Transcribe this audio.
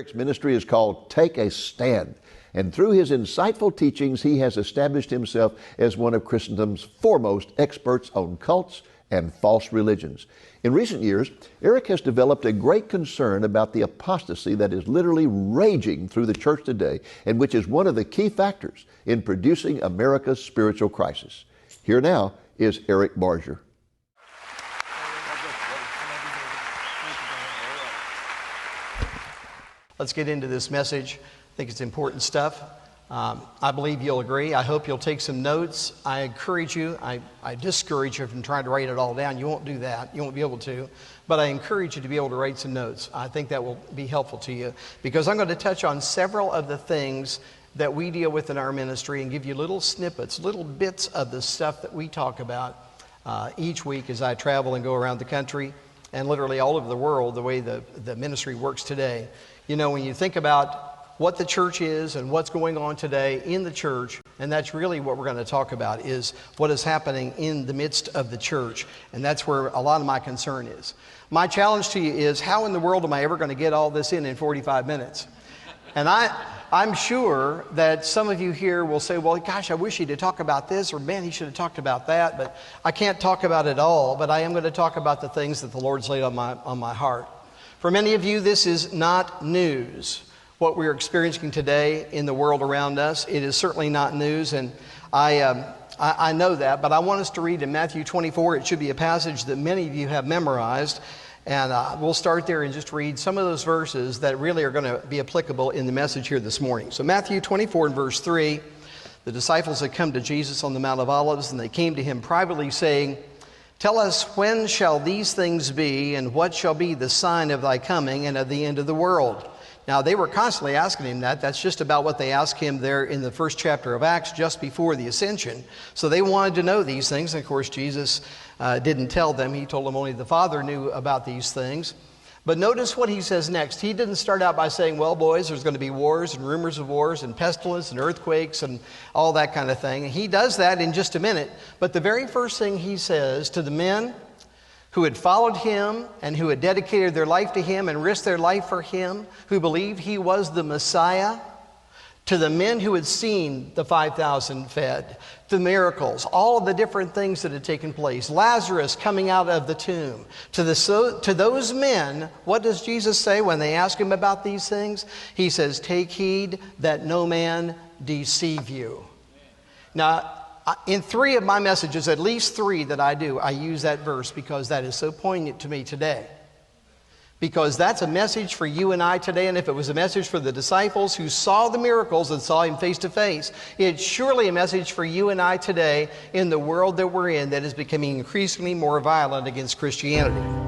Eric's ministry is called Take a Stand. And through his insightful teachings, he has established himself as one of Christendom's foremost experts on cults and false religions. In recent years, Eric has developed a great concern about the apostasy that is literally raging through the church today, and which is one of the key factors in producing America's spiritual crisis. Here now is Eric Barger. Let's get into this message. I think it's important stuff. I believe you'll agree. I hope you'll take some notes. I encourage you. I discourage you from trying to write it all down. You won't do that. You won't be able to. But I encourage you to be able to write some notes. I think that will be helpful to you, because I'm going to touch on several of the things that we deal with in our ministry and give you little snippets, little bits of the stuff that we talk about each week as I travel and go around the country and literally all over the world, the way the ministry works today. You know, when you think about what the church is and what's going on today in the church, and that's really what we're going to talk about, is what is happening in the midst of the church. And that's where a lot of my concern is. My challenge to you is, how in the world am I ever going to get all this in 45 minutes? And I'm sure that some of you here will say, well, gosh, I wish he'd talk about this, or man, he should have talked about that. But I can't talk about it all, but I am going to talk about the things that the Lord's laid on my heart. For many of you, this is not news. What we're experiencing today in the world around us, it is certainly not news, and I know that, but I want us to read in Matthew 24. It should be a passage that many of you have memorized, and we'll start there and just read some of those verses that really are going to be applicable in the message here this morning. So Matthew 24 and verse 3, the disciples had come to Jesus on the Mount of Olives, and they came to him privately, saying, "Tell us, when shall these things be, and what shall be the sign of thy coming and of the end of the world?" Now, they were constantly asking him that. That's just about what they asked him there in the first chapter of Acts, just before the ascension. So they wanted to know these things. And of course, Jesus didn't tell them. He told them only the Father knew about these things. But notice what he says next. He didn't start out by saying, well, boys, there's going to be wars and rumors of wars and pestilence and earthquakes and all that kind of thing. He does that in just a minute. But the very first thing he says to the men who had followed him and who had dedicated their life to him and risked their life for him, who believed he was the Messiah, to the men who had seen the 5,000 fed, the miracles, all of the different things that had taken place, Lazarus coming out of the tomb. To those men, what does Jesus say when they ask him about these things? He says, "Take heed that no man deceive you." Now, in 3 of my messages, at least 3 that I do, I use that verse because that is so poignant to me today. Because that's a message for you and I today, and if it was a message for the disciples who saw the miracles and saw him face to face, it's surely a message for you and I today in the world that we're in that is becoming increasingly more violent against Christianity.